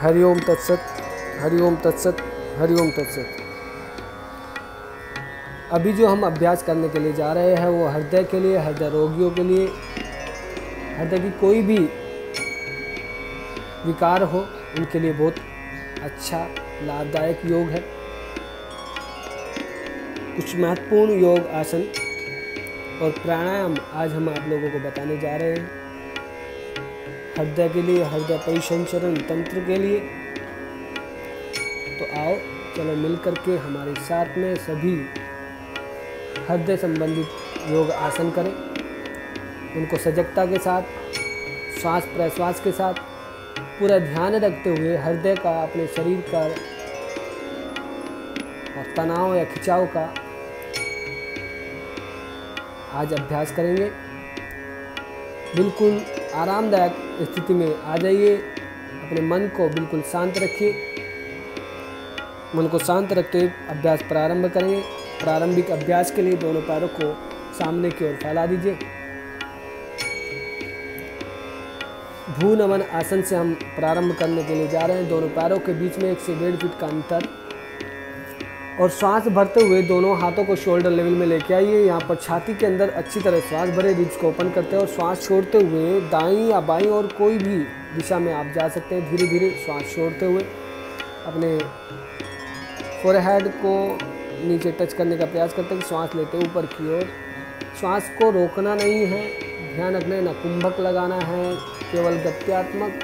हरि ओम तत्सत, हरि ओम तत्सत, हरि ओम तत्सत। अभी जो हम अभ्यास करने के लिए जा रहे हैं वो हृदय के लिए, हृदय रोगियों के लिए, हृदय की कोई भी विकार हो उनके लिए बहुत अच्छा लाभदायक योग है। कुछ महत्वपूर्ण योग आसन और प्राणायाम आज हम आप लोगों को बताने जा रहे हैं। हृदय के लिए, हृदय परिसंचरण तंत्र के लिए। तो आओ चलो मिल करके हमारे साथ में सभी हृदय संबंधित योग आसन करें। उनको सजगता के साथ, श्वास प्रश्वास के साथ पूरा ध्यान रखते हुए हृदय का, अपने शरीर का और तनाव या खिंचाव का आज अभ्यास करेंगे। बिल्कुल आरामदायक स्थिति में आ जाइए। अपने मन को बिल्कुल शांत रखिए। मन को शांत रखते हुए अभ्यास प्रारंभ करेंगे। प्रारंभिक अभ्यास के लिए दोनों पैरों को सामने की ओर फैला दीजिए। भू नमन आसन से हम प्रारंभ करने के लिए जा रहे हैं। दोनों पैरों के बीच में 1 से 1.5 फीट का अंतर और श्वास भरते हुए दोनों हाथों को शोल्डर लेवल में लेके आइए। यहाँ पर छाती के अंदर अच्छी तरह श्वास भरे, रिब्स को ओपन करते हैं और श्वास छोड़ते हुए दाईं या बाईं और कोई भी दिशा में आप जा सकते हैं। धीरे धीरे श्वास छोड़ते हुए अपने फोरहेड को नीचे टच करने का प्रयास करते हैं। श्वास लेते हैं ऊपर की ओर। श्वास को रोकना नहीं है, ध्यान रखना है, न कुंभक लगाना है। केवल गत्यात्मक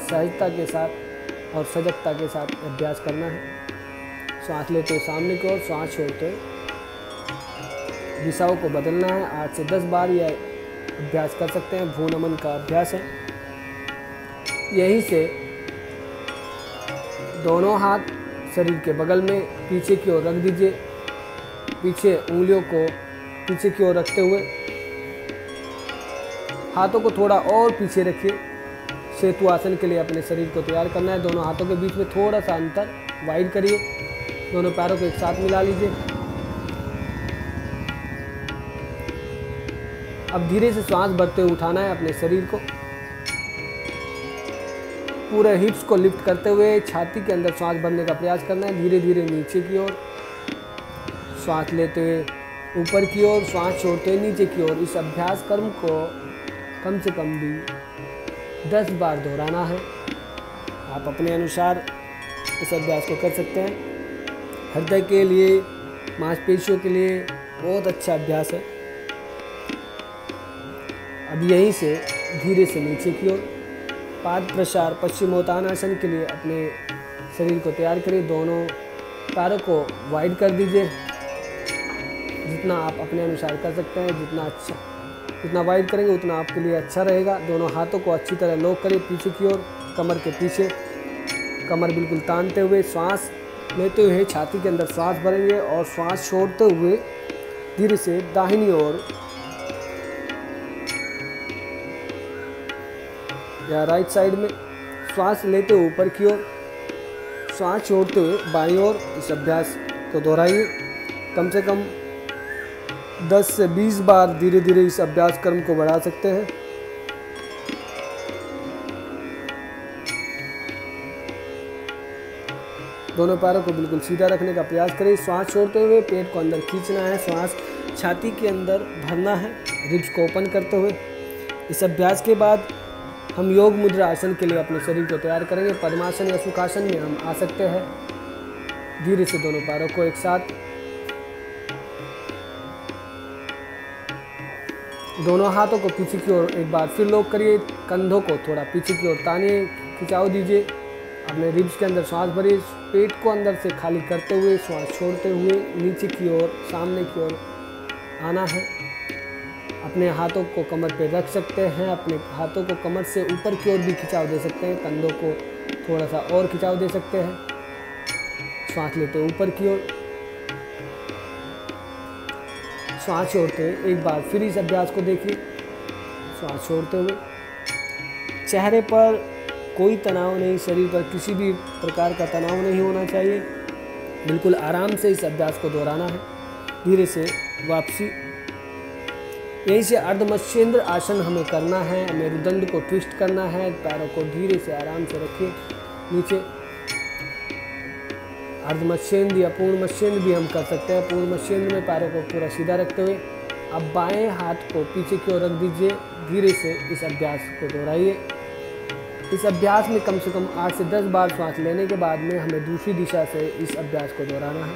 सहजता के साथ और सजगता के साथ अभ्यास करना है। श्वास लेते हुए सामने की ओर, श्वास छोड़ते हुए दिशाओं को बदलना है। 8 से 10 बार यह अभ्यास कर सकते हैं। भू नमन का अभ्यास है। यहीं से दोनों हाथ शरीर के बगल में पीछे की ओर रख दीजिए। पीछे उंगलियों को पीछे की ओर रखते हुए हाथों को थोड़ा और पीछे रखिए। सेतु आसन के लिए अपने शरीर को तैयार करना है। दोनों हाथों के बीच में थोड़ा सा अंतर वाइड करिए। दोनों पैरों को एक साथ मिला लीजिए। अब धीरे से श्वास भरते हुए उठाना है अपने शरीर को। पूरे हिप्स को लिफ्ट करते हुए छाती के अंदर श्वास भरने का प्रयास करना है। धीरे धीरे नीचे की ओर श्वास लेते हुए ऊपर की ओर, श्वास छोड़ते हुए नीचे की ओर। इस अभ्यास कर्म को कम से कम भी 10 बार दोहराना है। आप अपने अनुसार इस अभ्यास को कर सकते हैं। हृदय के लिए, मांसपेशियों के लिए बहुत अच्छा अभ्यास है। अब यहीं से धीरे से नीचे की ओर पाद प्रसार पश्चिमोत्तानासन के लिए अपने शरीर को तैयार करिए। दोनों पैरों को वाइड कर दीजिए। जितना आप अपने अनुसार कर सकते हैं, जितना वाइड करेंगे उतना आपके लिए अच्छा रहेगा। दोनों हाथों को अच्छी तरह लॉक करिए पीछे की ओर, कमर के पीछे। कमर बिल्कुल तानते हुए श्वास लेते हुए छाती के अंदर श्वास भरेंगे और श्वास छोड़ते हुए धीरे से दाहिनी ओर या राइट साइड में श्वास लेते हुए ऊपर की ओर, श्वास छोड़ते हुए बाईं ओर। इस अभ्यास को दोहराइए। कम से कम 10 से 20 बार धीरे धीरे इस अभ्यास क्रम को बढ़ा सकते हैं। दोनों पैरों को बिल्कुल सीधा रखने का प्रयास करें। श्वास छोड़ते हुए पेट को अंदर खींचना है। श्वास छाती के अंदर भरना है, रिब्स को ओपन करते हुए। इस अभ्यास के बाद हम योग मुद्रा आसन के लिए अपने शरीर को तैयार करेंगे। पद्मासन या सुखासन में हम आ सकते हैं। धीरे से दोनों पैरों को एक साथ, दोनों हाथों को पीछे की ओर एक बार फिर लॉक करिए। कंधों को थोड़ा पीछे की ओर तानिए, खिंचाव दीजिए। अपने रिब्स के अंदर श्वास भरिए। पेट को अंदर से खाली करते हुए श्वास छोड़ते हुए नीचे की ओर, सामने की ओर आना है। अपने हाथों को कमर पे रख सकते हैं। अपने हाथों को कमर से ऊपर की ओर भी खिंचाव दे सकते हैं। कंधों को थोड़ा सा और खिंचाव दे सकते हैं। श्वास लेते हुए ऊपर की ओर, श्वास छोड़ते हुए एक बार फिर इस अभ्यास को देखिए। श्वास छोड़ते हुए चेहरे पर कोई तनाव नहीं, शरीर पर किसी भी प्रकार का तनाव नहीं होना चाहिए। बिल्कुल आराम से इस अभ्यास को दोहराना है। धीरे से वापसी। यहीं से अर्धमत्स्येंद्र आसन हमें करना है। मेरुदंड को ट्विस्ट करना है। पैरों को धीरे से आराम से रखिए। नीचे। अर्ध मत्स्येंद्र या पूर्ण मत्स्येंद्र भी हम कर सकते हैं। पूर्ण मत्स्येंद्र में पैरों को पूरा सीधा रखते हुए अब बाएं हाथ को पीछे की ओर रख दीजिए। धीरे से इस अभ्यास को दोहराइए। इस अभ्यास में कम से कम 8 से 10 बार श्वास लेने के बाद में हमें दूसरी दिशा से इस अभ्यास को दोहराना है।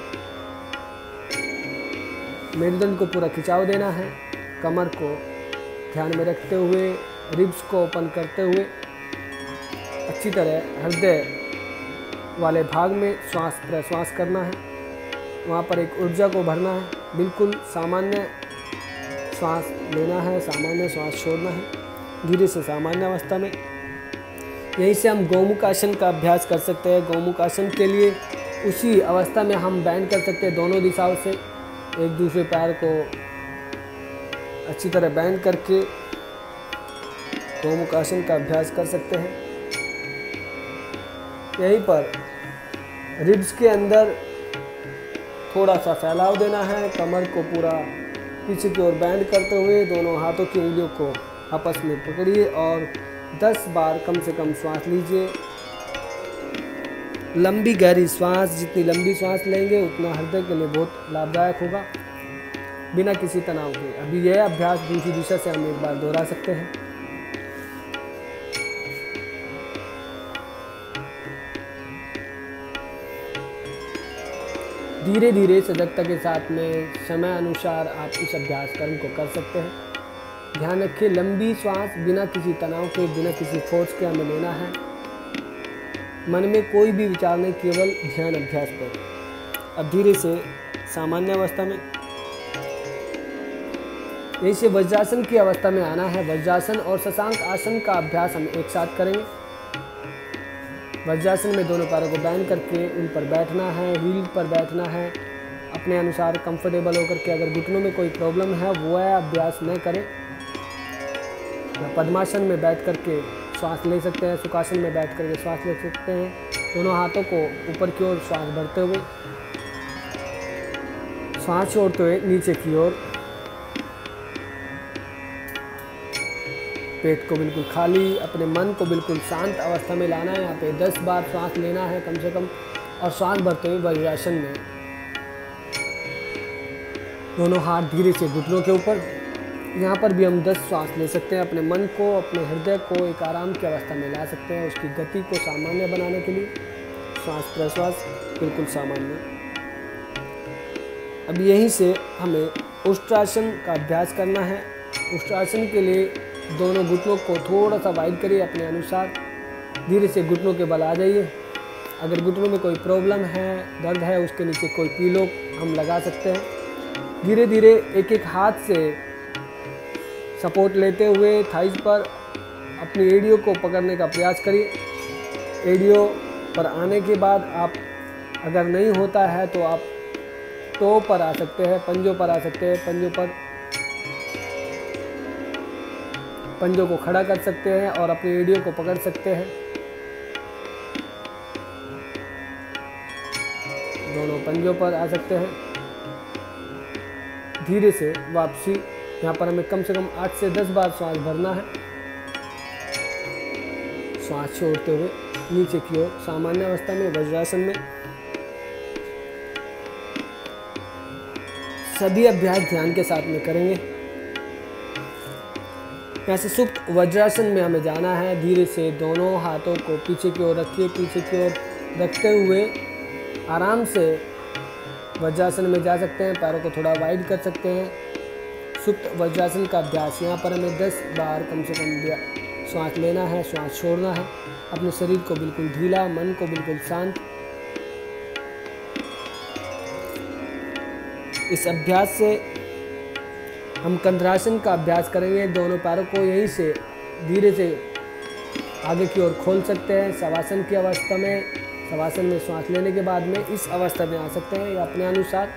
मेरुदंड को पूरा खिंचाव देना है। कमर को ध्यान में रखते हुए, रिब्स को ओपन करते हुए अच्छी तरह हृदय वाले भाग में श्वास प्रश्वास करना है। वहाँ पर एक ऊर्जा को भरना है। बिल्कुल सामान्य श्वास लेना है, सामान्य श्वास छोड़ना है धीरे से सामान्य अवस्था में। यहीं से हम गौमुख आसन का अभ्यास कर सकते हैं। गौमुख आसन के लिए उसी अवस्था में हम बैंड कर सकते हैं दोनों दिशाओं से। एक दूसरे पैर को अच्छी तरह बैंड करके गौमुख आसन का अभ्यास कर सकते हैं। यहीं पर रिब्स के अंदर थोड़ा सा फैलाव देना है। कमर को पूरा पीछे की ओर बैंड करते हुए दोनों हाथों की उंगलियों को आपस में पकड़िए और 10 बार कम से कम श्वास लीजिए। लंबी गहरी श्वास, जितनी लंबी श्वास लेंगे उतना हृदय के लिए बहुत लाभदायक होगा बिना किसी तनाव के। अभी यह अभ्यास दूसरी दिशा से हम एक बार दोहरा सकते हैं। धीरे धीरे सजगता के साथ में समय अनुसार आप इस अभ्यास कर्म को कर सकते हैं। ध्यान रखिए लंबी श्वास बिना किसी तनाव के, बिना किसी फोर्स के हमें लेना है। मन में कोई भी विचार नहीं, केवल ध्यान अभ्यास पर। अब धीरे से सामान्य अवस्था में, यहीं से वज्रासन की अवस्था में आना है। वज्रासन और शशांक आसन का अभ्यास हम एक साथ करेंगे। वज्रासन में दोनों पैरों को बैंड करके उन पर बैठना है, व्हील पर बैठना है अपने अनुसार कंफर्टेबल होकर के। अगर घुटनों में कोई प्रॉब्लम है वो अभ्यास न करें। पद्मासन में बैठ करके श्वास ले सकते हैं, सुखासन में बैठ करके श्वास ले सकते हैं। दोनों हाथों को ऊपर की ओर श्वास भरते हुए, श्वास छोड़ते हुए नीचे की ओर, पेट को बिल्कुल खाली, अपने मन को बिल्कुल शांत अवस्था में लाना है। यहाँ पे 10 बार श्वास लेना है कम से कम और श्वास भरते हुए वज्रासन में दोनों हाथ धीरे से घुटनों के ऊपर। यहाँ पर भी हम 10 श्वास ले सकते हैं। अपने मन को, अपने हृदय को एक आराम की अवस्था में ला सकते हैं। उसकी गति को सामान्य बनाने के लिए श्वास प्रश्वास बिल्कुल सामान्य। अब यहीं से हमें उष्ट्रासन का अभ्यास करना है। उष्ट्रासन के लिए दोनों घुटनों को थोड़ा सा वाइड करिए अपने अनुसार। धीरे से घुटनों के बल आ जाइए। अगर घुटनों में कोई प्रॉब्लम है, दर्द है, उसके नीचे कोई पिलो हम लगा सकते हैं। धीरे धीरे एक एक हाथ से सपोर्ट लेते हुए थाइज पर अपनी एड़ियों को पकड़ने का प्रयास करिए। एड़ियों पर आने के बाद आप, अगर नहीं होता है तो आप टो पर आ सकते हैं, पंजों पर आ सकते हैं। पंजों को खड़ा कर सकते हैं और अपनी एड़ियों को पकड़ सकते हैं। दोनों पंजों पर आ सकते हैं। धीरे से वापसी, यहाँ पर हमें कम से कम 8 से 10 बार श्वास भरना है। श्वास छोड़ते हुए नीचे की ओर सामान्य अवस्था में वज्रासन में। सभी अभ्यास ध्यान के साथ में करेंगे। यहाँ से सुप्त वज्रासन में हमें जाना है। धीरे से दोनों हाथों को पीछे की ओर रखिए। पीछे की ओर रखते हुए आराम से वज्रासन में जा सकते हैं। पैरों को थोड़ा वाइड कर सकते हैं। सुप्त वज्रासन का अभ्यास, यहाँ पर हमें 10 बार कम से कम श्वास लेना है, श्वास छोड़ना है। अपने शरीर को बिल्कुल ढीला, मन को बिल्कुल शांत। इस अभ्यास से हम कंद्रासन का अभ्यास करेंगे। दोनों पैरों को यहीं से धीरे से आगे की ओर खोल सकते हैं। शवासन की अवस्था में, शवासन में श्वास लेने के बाद में इस अवस्था में आ सकते हैं या अपने अनुसार।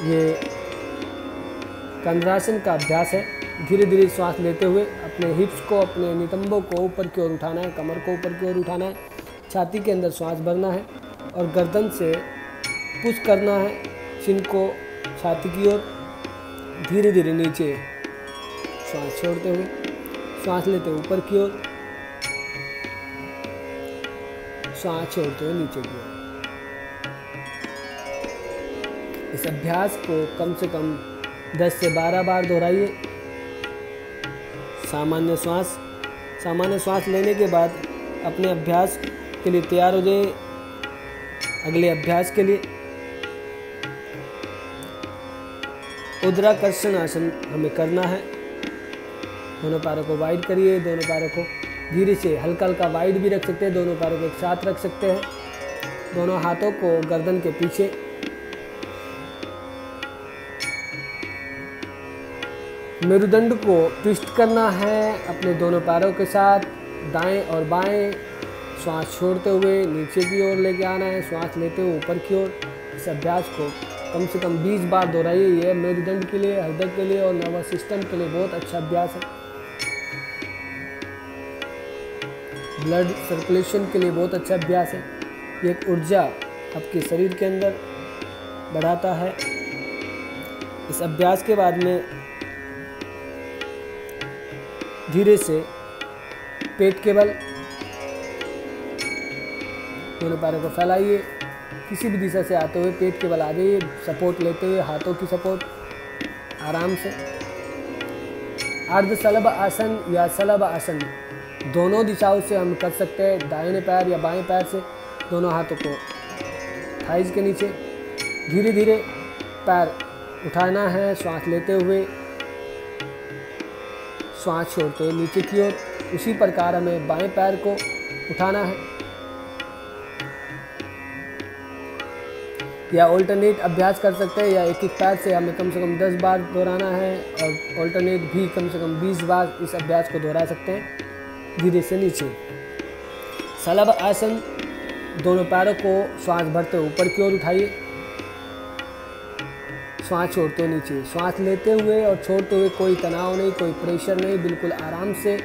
ये कंद्रासन का अभ्यास है। धीरे धीरे श्वास लेते हुए अपने हिप्स को, अपने नितंबों को ऊपर की ओर उठाना है, कमर को ऊपर की ओर उठाना है, छाती के अंदर श्वास भरना है और गर्दन से पुश करना है चिन को छाती की ओर। धीरे धीरे नीचे श्वास छोड़ते हुए, श्वास लेते हुए ऊपर की ओर। श्वास छोड़ते हुए नीचे की ओर। इस अभ्यास को कम से कम 10 से 12 बार दोहराइए। सामान्य श्वास लेने के बाद अपने अभ्यास के लिए तैयार हो जाइए। अगले अभ्यास के लिए उद्राकर्षण आसन हमें करना है। दोनों पैरों को वाइड करिए, दोनों पैरों को धीरे से हल्का हल्का वाइड भी रख सकते हैं, दोनों पैरों को एक साथ रख सकते हैं। दोनों हाथों को गर्दन के पीछे, मेरुदंड को ट्विस्ट करना है अपने दोनों पैरों के साथ, दाएं और बाएं। श्वास छोड़ते हुए नीचे की ओर लेके आना है, श्वास लेते हुए ऊपर की ओर। इस अभ्यास को कम से कम 20 बार दोहराइए। यह मेरुदंड के लिए, हृदय के लिए और नर्वस सिस्टम के लिए बहुत अच्छा अभ्यास है। ब्लड सर्कुलेशन के लिए बहुत अच्छा अभ्यास है। ये एक ऊर्जा आपके शरीर के अंदर बढ़ाता है। इस अभ्यास के बाद में धीरे से पेट के बल दोनों पैरों को फैलाइए, किसी भी दिशा से आते हुए पेट के बल आ जाइए, सपोर्ट लेते हुए हाथों की सपोर्ट आराम से। अर्धशलभ आसन या शलभ आसन दोनों दिशाओं से हम कर सकते हैं, दाहिने पैर या बाएं पैर से। दोनों हाथों को थाइज के नीचे धीरे धीरे पैर उठाना है, श्वास लेते हुए, श्वास छोड़ते हुए नीचे की ओर। उसी प्रकार हमें बाएं पैर को उठाना है या ऑल्टरनेट अभ्यास कर सकते हैं, या एक एक पैर से हमें कम से कम 10 बार दोहराना है और ऑल्टरनेट भी कम से कम 20 बार इस अभ्यास को दोहरा सकते हैं धीरे से नीचे। शलभ आसन, दोनों पैरों को श्वास भरते हुए ऊपर की ओर उठाइए, श्वास छोड़ते हुए नीचे। श्वास लेते हुए और छोड़ते हुए कोई तनाव नहीं, कोई प्रेशर नहीं, बिल्कुल आराम से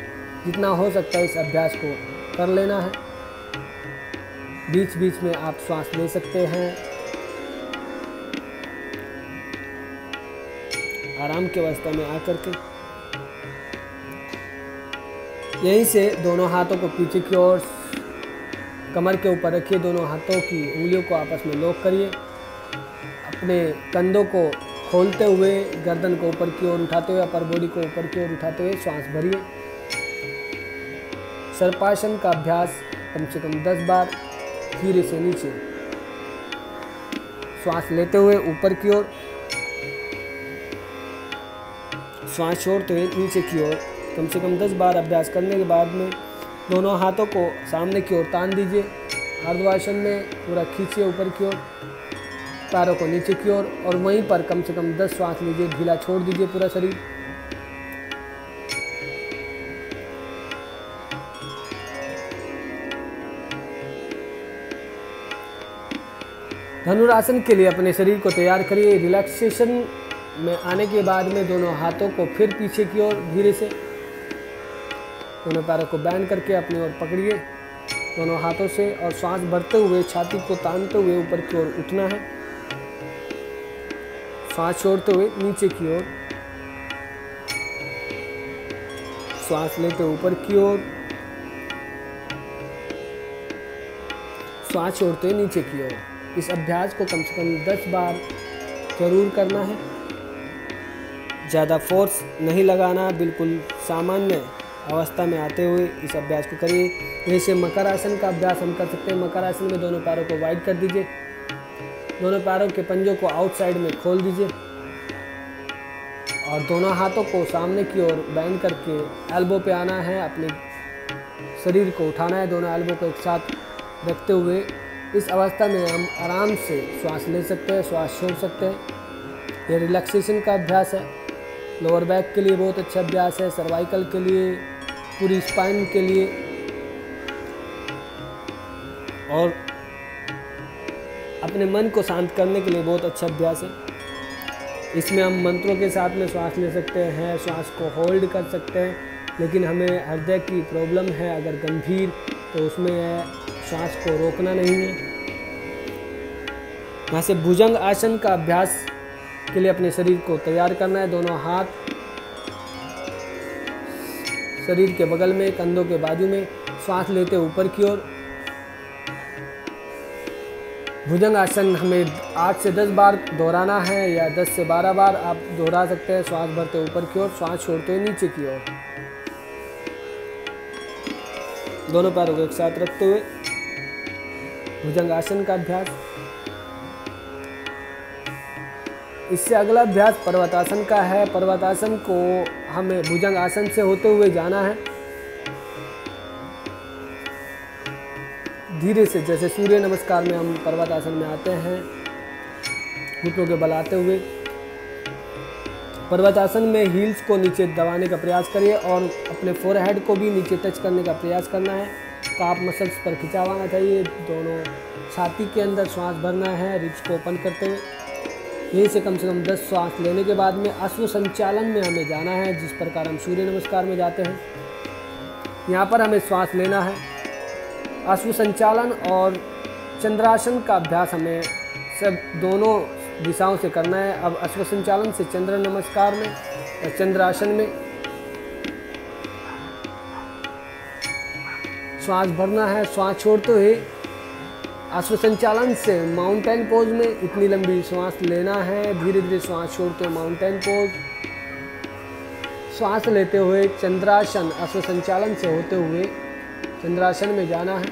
जितना हो सकता है इस अभ्यास को कर लेना है। बीच बीच में आप श्वास ले सकते हैं। आराम की अवस्था में आकर के यहीं से दोनों हाथों को पीछे की ओर कमर के ऊपर रखिए। दोनों हाथों की उंगलियों को आपस में लॉक करिए। अपने कंधों को खोलते हुए गर्दन को ऊपर की ओर उठाते हुए, अपर बॉडी को ऊपर की ओर उठाते हुए श्वास भरिए। सर्पासन का अभ्यास कम से कम 10 बार धीरे से नीचे, श्वास लेते हुए ऊपर की ओर, श्वास छोड़ते हुए नीचे की ओर। कम से कम 10 बार अभ्यास करने के बाद में दोनों हाथों को सामने की ओर तान दीजिए। अर्धवासन में पूरा खींचिए ऊपर की ओर, पैरों को नीचे की ओर, और वहीं पर कम से कम 10 श्वास लीजिए। ढीला छोड़ दीजिए पूरा शरीर। धनुरासन के लिए अपने शरीर को तैयार करिए। रिलैक्सेशन में आने के बाद में दोनों हाथों को फिर पीछे की ओर धीरे से, दोनों पैरों को बैंड करके अपनी ओर पकड़िए दोनों हाथों से, और श्वास भरते हुए छाती को तानते हुए ऊपर की ओर उठना है। श्वास छोड़ते हुए नीचे की ओर, श्वास लेते ऊपर की ओर, श्वास छोड़ते हुए नीचे की ओर। इस अभ्यास को कम से कम 10 बार जरूर करना है। ज़्यादा फोर्स नहीं लगाना, बिल्कुल सामान्य अवस्था में आते हुए इस अभ्यास को करिए। जैसे मकर आसन का अभ्यास हम कर सकते हैं। मकर आसन में दोनों पैरों को वाइड कर दीजिए, दोनों पैरों के पंजों को आउटसाइड में खोल दीजिए, और दोनों हाथों को सामने की ओर बैंड करके एल्बो पे आना है। अपने शरीर को उठाना है, दोनों एल्बो को एक साथ रखते हुए। इस अवस्था में हम आराम से श्वास ले सकते हैं, श्वास छोड़ सकते हैं। यह रिलैक्सेशन का अभ्यास है। लोअर बैक के लिए बहुत अच्छा अभ्यास है, सर्वाइकल के लिए, पूरी स्पाइन के लिए, और अपने मन को शांत करने के लिए बहुत अच्छा अभ्यास है। इसमें हम मंत्रों के साथ में श्वास ले सकते हैं, श्वास को होल्ड कर सकते हैं, लेकिन हमें हृदय की प्रॉब्लम है अगर गंभीर, तो उसमें श्वास को रोकना नहीं है। यहाँ से भुजंग आसन का अभ्यास के लिए अपने शरीर को तैयार करना है। दोनों हाथ शरीर के बगल में, कंधों के बाजू में, श्वास लेते ऊपर की ओर, भुजंग आसन हमें 8 से 10 बार दोहराना है या 10 से 12 बार आप दोहरा सकते हैं। श्वास भरते ऊपर की ओर, श्वास छोड़ते हुए नीचे की ओर, दोनों पैरों को एक साथ रखते हुए भुजंग आसन का अभ्यास। इससे अगला अभ्यास पर्वतासन का है। पर्वतासन को हमें भुजंग आसन से होते हुए जाना है। धीरे से, जैसे सूर्य नमस्कार में हम पर्वतासन में आते हैं, घुटनों के बल आते हुए पर्वतासन में हील्स को नीचे दबाने का प्रयास करिए और अपने फोरहेड को भी नीचे टच करने का प्रयास करना है। काफ मसल्स पर खिंचाव आना चाहिए। दोनों छाती के अंदर श्वास भरना है, रिब्स को ओपन करते हुए। यहीं से कम 10 श्वास लेने के बाद में अश्व संचालन में हमें जाना है, जिस प्रकार हम सूर्य नमस्कार में जाते हैं। यहाँ पर हमें श्वास लेना है। अश्व संचालन और चंद्रासन का अभ्यास हमें सब दोनों दिशाओं से करना है। अब अश्व संचालन से चंद्र नमस्कार में या चंद्रासन में श्वास भरना है, श्वास छोड़ते हुए अश्व संचालन से माउंटेन पोज में इतनी लंबी श्वास लेना है। धीरे धीरे श्वास छोड़ते हुए माउंटेन पोज, श्वास लेते हुए चंद्रासन, अश्व संचालन से होते हुए चंद्रासन में जाना है।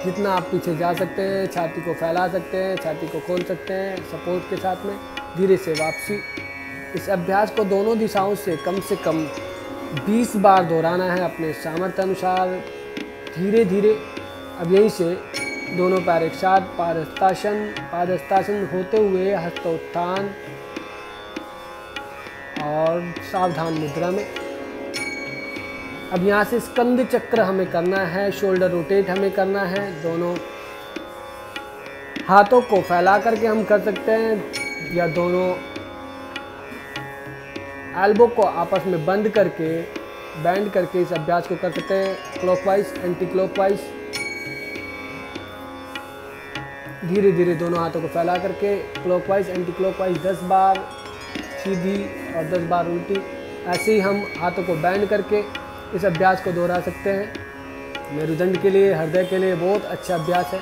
जितना आप पीछे जा सकते हैं, छाती को फैला सकते हैं, छाती को खोल सकते हैं सपोर्ट के साथ में। धीरे से वापसी। इस अभ्यास को दोनों दिशाओं से कम 20 बार दोहराना है अपने सामर्थ्य अनुसार, धीरे धीरे। अब यहीं से दोनों पैर एक साथ पादहस्तासन, पादहस्तासन होते हुए हस्तोत्थान और सावधान मुद्रा में। अब यहाँ से स्कंद चक्र हमें करना है, शोल्डर रोटेट हमें करना है। दोनों हाथों को फैला करके हम कर सकते हैं या दोनों एल्बो को आपस में बंद करके, बैंड करके इस अभ्यास को कर सकते हैं। Clockwise, anti clockwise. धीरे धीरे दोनों हाथों को फैला करके क्लॉकवाइज, एंटी क्लॉकवाइज 10 बार सीधी और 10 बार उल्टी। ऐसे ही हम हाथों को बैंड करके इस अभ्यास को दोहरा सकते हैं। मेरुदंड के लिए, हृदय के लिए बहुत अच्छा अभ्यास है।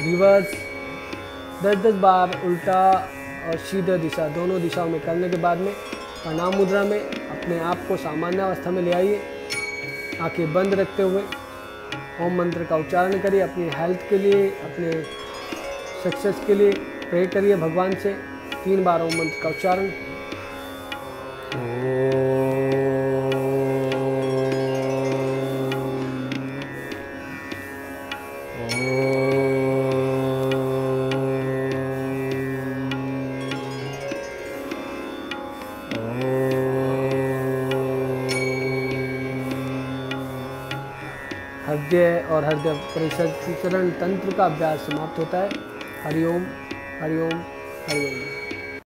रिवर्स 10-10 बार उल्टा और सीधा दिशा, दोनों दिशाओं में करने के बाद में प्रणाम मुद्रा में अपने आप को सामान्य अवस्था में ले आइए। आंखें बंद रखते हुए ओम मंत्र का उच्चारण करिए। अपनी हेल्थ के लिए, अपने सक्सेस के लिए प्रे करिए भगवान से। 3 बार ओम मंत्र का उच्चारण। हृदय और हृदय परिसंचरण तंत्र का अभ्यास समाप्त होता है। हरिओम, हरिओम, हरिओम।